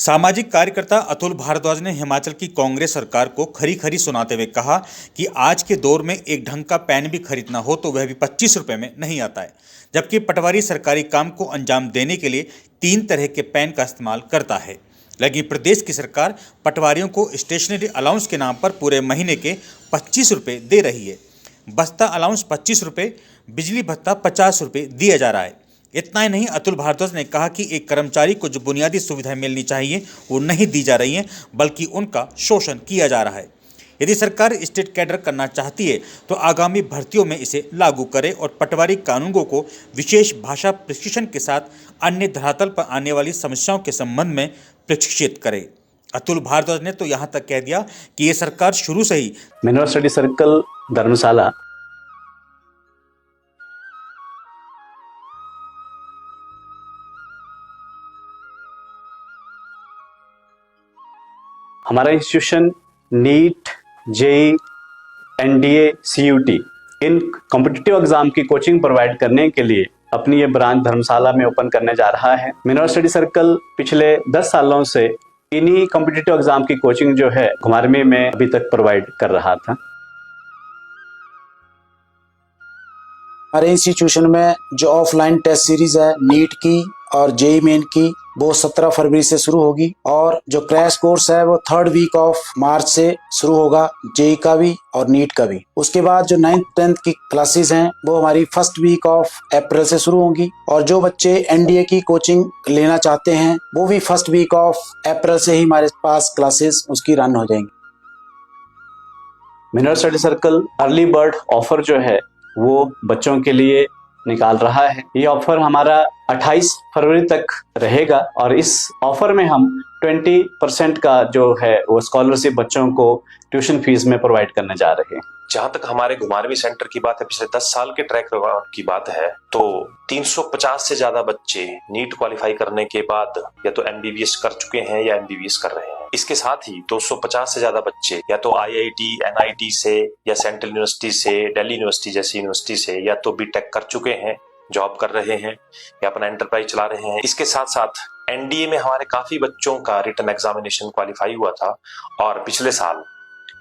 सामाजिक कार्यकर्ता अतुल भारद्वाज ने हिमाचल की कांग्रेस सरकार को खरी खरी सुनाते हुए कहा कि आज के दौर में एक ढंग का पेन भी खरीदना हो तो वह भी 25 रुपए में नहीं आता है, जबकि पटवारी सरकारी काम को अंजाम देने के लिए 3 तरह के पेन का इस्तेमाल करता है। लेकिन प्रदेश की सरकार पटवारियों को स्टेशनरी अलाउंस के नाम पर पूरे महीने के 25 रुपए दे रही है। बस्ता अलाउंस 25 रुपए, बिजली भत्ता 50 रुपए दिया जा रहा है। इतना ही नहीं, अतुल भारद्वाज ने कहा कि एक कर्मचारी को जो बुनियादी सुविधाएं मिलनी चाहिए वो नहीं दी जा रही हैं, बल्कि उनका शोषण किया जा रहा है। यदि सरकार स्टेट कैडर करना चाहती है तो आगामी भर्तियों में इसे लागू करे और पटवारी कानूनों को विशेष भाषा प्रशिक्षण के साथ अन्य धरातल पर आने वाली समस्याओं के संबंध में प्रशिक्षित करे। अतुल भारद्वाज ने तो यहाँ तक कह दिया कि ये सरकार शुरू से ही मिनरल स्टडी सर्कल धर्मशाला हमारा institution NEET, JEE, NDA, CUET इन कॉम्पिटिटिव एग्जाम की कोचिंग प्रोवाइड करने के लिए अपनी ये ब्रांच धर्मशाला में ओपन करने जा रहा है। मिनरल स्टडी सर्कल पिछले 10 सालों से इन्हीं कॉम्पिटिटिव एग्जाम की कोचिंग जो है घुमारवीं में अभी तक प्रोवाइड कर रहा था। हमारे इंस्टीट्यूशन में जो ऑफलाइन टेस्ट सीरीज है नीट की और जेई मेन की वो 17 फरवरी से शुरू होगी, और जो क्रैश कोर्स है वो 3rd वीक ऑफ मार्च से शुरू होगा, जेई का भी और नीट का भी। उसके बाद जो 9th 10th की क्लासेस हैं वो हमारी 1st वीक ऑफ अप्रैल से शुरू होंगी, और जो बच्चे एनडीए की कोचिंग लेना चाहते हैं वो भी 1st वीक ऑफ अप्रैल से ही हमारे पास क्लासेस उसकी रन हो जाएंगी। Mineral study circle early bird offer जो है वो बच्चों के लिए निकाल रहा है। ये ऑफर हमारा 28 फरवरी तक रहेगा, और इस ऑफर में हम 20% का जो है वो स्कॉलरशिप बच्चों को ट्यूशन फीस में प्रोवाइड करने जा रहे हैं। जहां तक हमारे घुमारवीं सेंटर की बात है, पिछले 10 साल के ट्रैक रिकॉर्ड की बात है तो 350 से ज्यादा बच्चे नीट क्वालिफाई करने के बाद या तो एमबीबीएस कर चुके हैं या एमबीबीएस कर रहे हैं। इसके साथ ही 250 से ज्यादा बच्चे या तो आईआईटी, एनआईटी से या सेंट्रल यूनिवर्सिटी से, दिल्ली यूनिवर्सिटी जैसी यूनिवर्सिटी से या तो बीटेक कर चुके हैं, जॉब कर रहे हैं या अपना एंटरप्राइज चला रहे हैं। इसके साथ साथ एनडीए में हमारे काफी बच्चों का रिटन एग्जामिनेशन क्वालिफाई हुआ था, और पिछले साल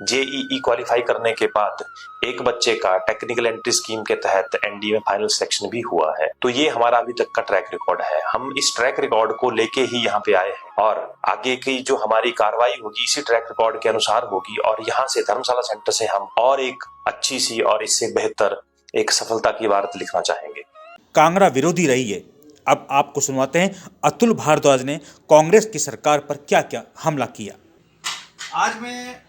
जेईई क्वालिफाई करने के बाद एक बच्चे का टेक्निकल एंट्री स्कीम के तहत एनडीए में फाइनल सिलेक्शन भी हुआ है। तो ये हमारा अभी तक का ट्रैक रिकॉर्ड है। हम इस ट्रैक रिकॉर्ड को लेके ही यहाँ पे आए हैं, और आगे की जो हमारी कार्रवाई होगी इसी ट्रैक रिकॉर्ड के अनुसार होगी, और यहाँ से धर्मशाला सेंटर से हम और एक अच्छी सी और इससे बेहतर एक सफलता की वार्ता लिखना चाहेंगे। कांगड़ा विरोधी रही है। अब आपको सुनवाते हैं अतुल भारद्वाज ने कांग्रेस की सरकार पर क्या क्या हमला किया। आज मैं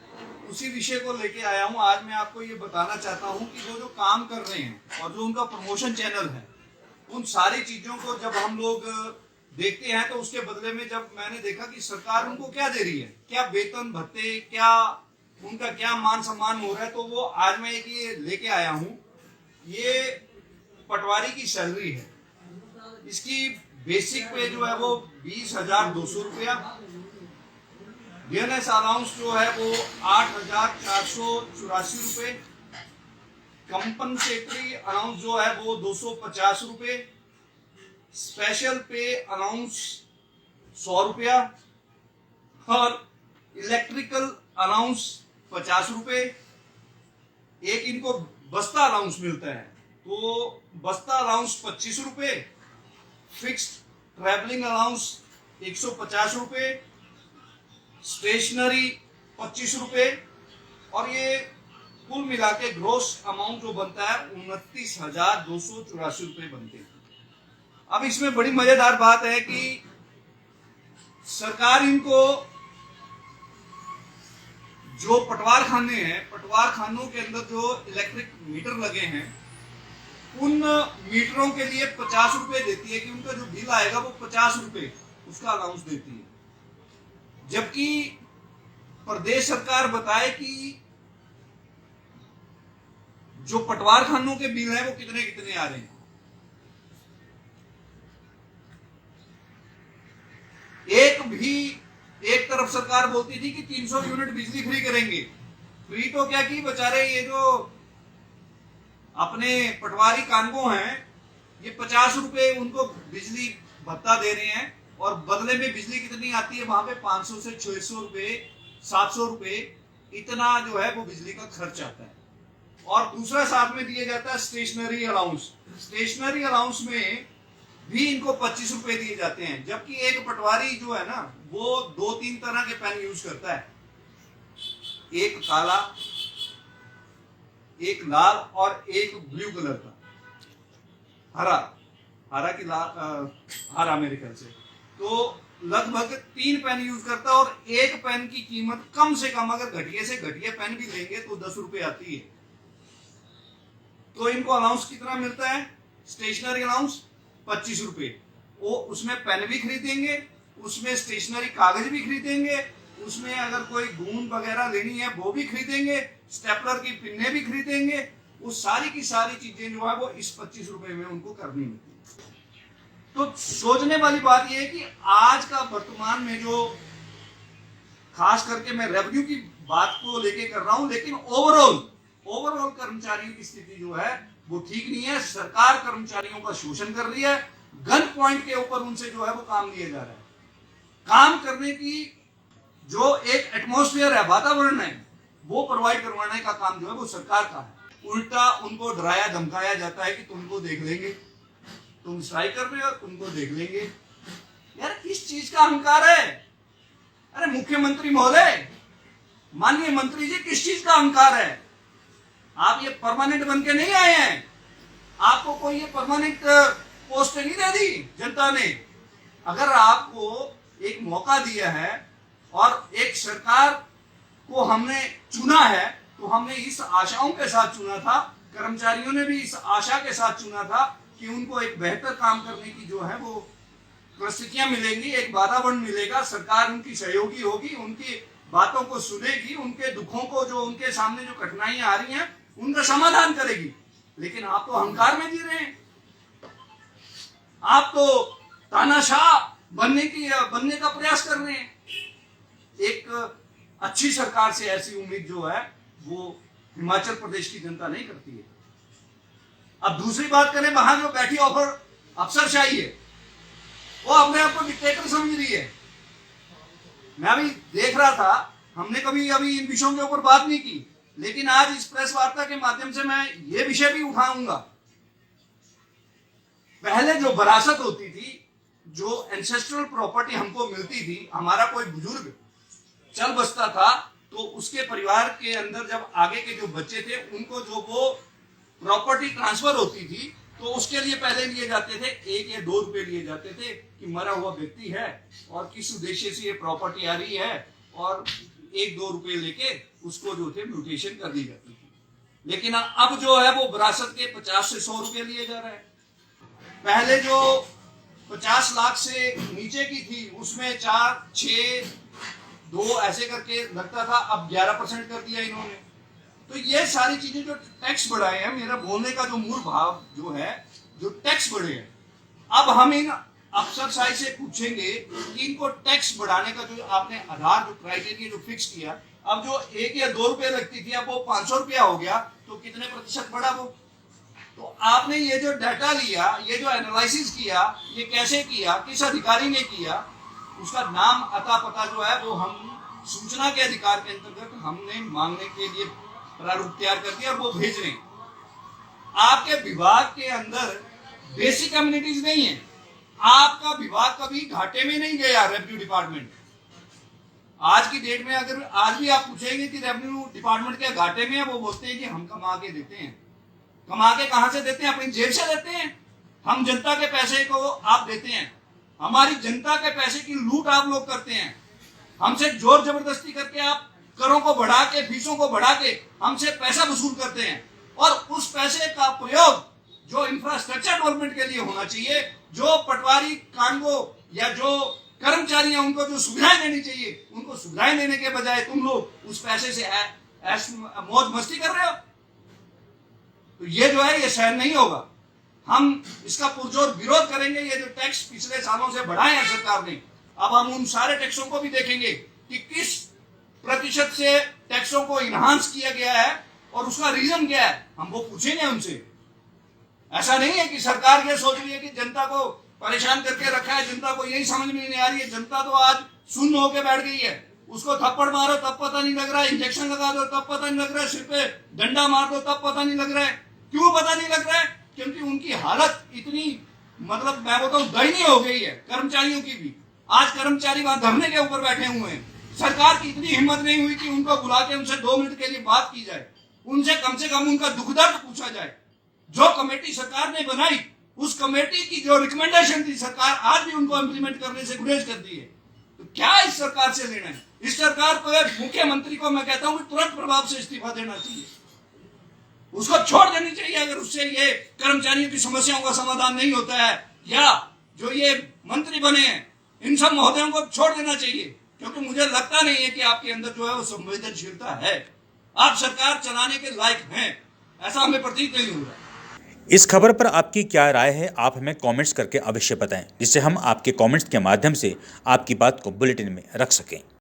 उसी विषय को लेके आया हूं। आज मैं आपको ये बताना चाहता हूं कि वो जो काम कर रहे हैं और जो उनका प्रमोशन चैनल है, उन सारी चीजों को जब हम लोग देखते हैं तो उसके बदले में जब मैंने देखा कि सरकार उनको क्या दे रही है, क्या वेतन भत्ते, क्या उनका क्या मान सम्मान हो रहा है, तो वो आज मैं एक ये लेके आया हूं। ये पटवारी की सैलरी है, इसकी बेसिक पे जो है वो 20,200 रुपया, डीएनएस अलाउंस जो है वो 8,484 रुपये, कंपनसेटरी अलाउंस जो है वो 250 रुपये, स्पेशल पे अलाउंस 100 रुपया, और इलेक्ट्रिकल अलाउंस 50 रुपये। एक इनको बस्ता अलाउंस मिलता है, तो बस्ता अलाउंस 25 रुपये, फिक्स्ड ट्रैवलिंग अलाउंस 150 रुपये, स्टेशनरी 25 रुपये, और ये कुल मिला के ग्रोस अमाउंट जो बनता है 29,284 रुपये बनते हैं। अब इसमें बड़ी मजेदार बात है कि सरकार इनको जो पटवार खाने हैं, पटवार खानों के अंदर जो इलेक्ट्रिक मीटर लगे हैं, उन मीटरों के लिए 50 रुपये देती है कि उनका जो बिल आएगा वो 50 रुपये उसका अलाउंस देती है। जबकि प्रदेश सरकार बताए कि जो पटवार खानों के बिल हैं वो कितने कितने आ रहे हैं। एक तरफ सरकार बोलती थी कि 300 यूनिट बिजली फ्री करेंगे। फ्री तो क्या की, बेचारे ये जो अपने पटवारी कानगो हैं ये 50 रुपए उनको बिजली भत्ता दे रहे हैं, और बदले में बिजली कितनी आती है, वहां पे 500 से 600 रुपए 700 रुपए इतना जो है वो बिजली का खर्च आता है। और दूसरा साथ में दिया जाता है स्टेशनरी अलाउंस। स्टेशनरी अलाउंस में भी इनको 25 रुपए दिए जाते हैं, जबकि एक पटवारी जो है ना वो 2-3 तरह के पेन यूज करता है, एक काला, एक लाल और एक ब्लू कलर का, हरा की हरा मेरे ख्याल से। तो लगभग 3 पेन यूज करता है और एक पेन की कीमत कम से कम अगर घटिया से घटिया पेन भी लेंगे तो 10 रुपए आती है। तो इनको अलाउंस कितना मिलता है, स्टेशनरी अलाउंस 25 रुपए। वो उसमें पेन भी खरीदेंगे, उसमें स्टेशनरी कागज भी खरीदेंगे, उसमें अगर कोई गूंद वगैरह लेनी है वो भी खरीदेंगे, स्टेपलर की पिन्ने भी खरीदेंगे। वो सारी की सारी चीजें जो है वो इस 25 रुपए में उनको करनी होती है। तो सोचने वाली बात यह है कि आज का वर्तमान में जो, खास करके मैं रेवेन्यू की बात को लेके कर रहा हूं, लेकिन ओवरऑल कर्मचारियों की स्थिति जो है वो ठीक नहीं है। सरकार कर्मचारियों का शोषण कर रही है, गन पॉइंट के ऊपर उनसे जो है वो काम लिया जा रहा है। काम करने की जो एक एटमॉस्फेयर है, वातावरण है, वो प्रोवाइड करवाने का काम जो है वो सरकार का है। उल्टा उनको डराया धमकाया जाता है कि तुमको देख लेंगे, तुम स्ट्राइक कर रहे हो, तुमको देख लेंगे। यार किस चीज का अहंकार है? अरे मुख्यमंत्री महोदय, माननीय मंत्री जी, किस चीज का अहंकार है? आप ये परमानेंट बन के नहीं आए हैं, आपको कोई ये परमानेंट पोस्ट नहीं दे दी जनता ने। अगर आपको एक मौका दिया है और एक सरकार को हमने चुना है, तो हमने इस आशाओं के साथ चुना था, कर्मचारियों ने भी इस आशा के साथ चुना था कि उनको एक बेहतर काम करने की जो है वो परिस्थितियां मिलेंगी, एक वातावरण मिलेगा, सरकार उनकी सहयोगी होगी, उनकी बातों को सुनेगी, उनके दुखों को, जो उनके सामने जो कठिनाइयां आ रही हैं उनका समाधान करेगी। लेकिन आप तो अहंकार में जी रहे हैं, आप तो तानाशाह बनने का प्रयास कर रहे हैं। एक अच्छी सरकार से ऐसी उम्मीद जो है वो हिमाचल प्रदेश की जनता नहीं करती है। अब दूसरी बात करें, वहां जो बैठी ऑफर अफसरशाही है, वो अपने आप को डिक्टेटर समझ रही है। मैं अभी देख रहा था, हमने कभी अभी इन विषयों के ऊपर बात नहीं की, लेकिन आज इस प्रेस वार्ता के माध्यम से मैं ये विषय भी उठाऊंगा। पहले जो विरासत होती थी, जो एंसेस्ट्रल प्रॉपर्टी हमको मिलती थी, हमारा कोई बुजुर्ग चल बसता था तो उसके परिवार के अंदर जब आगे के जो बच्चे थे उनको जो वो प्रॉपर्टी ट्रांसफर होती थी, तो उसके लिए पहले लिए जाते थे 1 या 2 रुपए लिए जाते थे कि मरा हुआ व्यक्ति है और किस उद्देश्य से ये प्रॉपर्टी आ रही है, और 1-2 रुपए लेके उसको जो थे म्यूटेशन कर दी जाती थी। लेकिन अब जो है वो विरासत के 50 से 100 रुपए लिए जा रहे हैं। पहले जो 50 लाख से नीचे की थी उसमें 4, 6, 2 ऐसे करके लगता था, अब 11% कर दिया इन्होंने। तो ये सारी चीजें जो टैक्स बढ़ाए हैं, मेरा बोलने का जो मूल भाव जो है, जो टैक्स बढ़े हैं, अब हम इन अफसरशाही से पूछेंगे कि इनको टैक्स बढ़ाने का जो आपने आधार, जो क्राइटेरिया जो फिक्स किया, अब जो 1 या 2 रुपए लगती थी अब वो 500 रुपया हो गया, तो कितने प्रतिशत बढ़ा वो? तो आपने ये जो डाटा लिया, ये जो एनालिसिस किया, ये कैसे किया, किस अधिकारी ने किया, उसका नाम अता पता जो है वो हम सूचना के अधिकार के अंतर्गत हमने मांगने के लिए प्रारूप तैयार कर दिया और वो भेज रहे हैं। आपके विभाग के अंदर बेसिक कम्युनिटीज नहीं है, आपका विभाग कभी घाटे में नहीं गया। रेवेन्यू डिपार्टमेंट आज की डेट में अगर आज भी आप पूछेंगे कि रेवेन्यू डिपार्टमेंट के घाटे में है, वो बोलते हैं कि हम कमा के देते हैं। कमा के कहां से देते हैं? अपनी जेब से देते हैं। हम जनता के पैसे को आप देते हैं, हमारी जनता के पैसे की लूट आप लोग करते हैं। हमसे जोर जबरदस्ती करके आप करों को बढ़ा के, फीसों को बढ़ा के हमसे पैसा वसूल करते हैं, और उस पैसे का प्रयोग जो इंफ्रास्ट्रक्चर डेवलपमेंट के लिए होना चाहिए, जो पटवारी कांगो या जो कर्मचारी हैं उनको जो सुविधाएं देनी चाहिए, उनको सुविधाएं देने के बजाय तुम लोग उस पैसे से मौज मस्ती कर रहे हो। तो ये जो है ये सहन नहीं होगा। हम इसका पुरजोर विरोध करेंगे। ये जो टैक्स पिछले सालों से बढ़ाए हैं सरकार ने, अब हम उन सारे टैक्सों को भी देखेंगे कि किस प्रतिशत से टैक्सों को इनहांस किया गया है और उसका रीजन क्या है, हम वो पूछेंगे उनसे। ऐसा नहीं है कि सरकार ये सोच रही है कि जनता को परेशान करके रखा है जनता को, यही समझ में नहीं आ रही है। जनता तो आज शून्य होकर बैठ गई है। उसको थप्पड़ मारो तब पता नहीं लग रहा है, इंजेक्शन लगा दो तब पता नहीं लग रहा है, सिर पे डंडा मार दो तब पता नहीं लग रहा है। क्यों पता नहीं लग रहा है? क्योंकि उनकी हालत इतनी मतलब मैं बताऊं दयनीय हो गई है। कर्मचारियों की भी आज कर्मचारी वहां धरने के ऊपर बैठे हुए हैं। सरकार की इतनी हिम्मत नहीं हुई कि उनको बुला के उनसे 2 मिनट के लिए बात की जाए, उनसे कम से कम उनका दुख दर्द पूछा जाए। जो कमेटी सरकार ने बनाई उस कमेटी की जो रिकमेंडेशन थी सरकार आज भी उनको इम्प्लीमेंट करने से गुरेज करती है। तो क्या इस सरकार से लेना है? इस सरकार को, मुख्यमंत्री को मैं कहता हूं कि तुरंत प्रभाव से इस्तीफा देना चाहिए, उसको छोड़ देनी चाहिए। अगर उससे ये कर्मचारियों की समस्याओं का समाधान नहीं होता है, या जो ये मंत्री बने हैं इन सब महोदयों को छोड़ देना चाहिए, क्योंकि मुझे लगता नहीं है कि आपके अंदर जो है वो संवेदनशीलता है। आप सरकार चलाने के लायक हैं, ऐसा हमें प्रतीत नहीं हो रहा। इस खबर पर आपकी क्या राय है, आप हमें कमेंट्स करके अवश्य बताएं, जिससे हम आपके कमेंट्स के माध्यम से आपकी बात को बुलेटिन में रख सकें।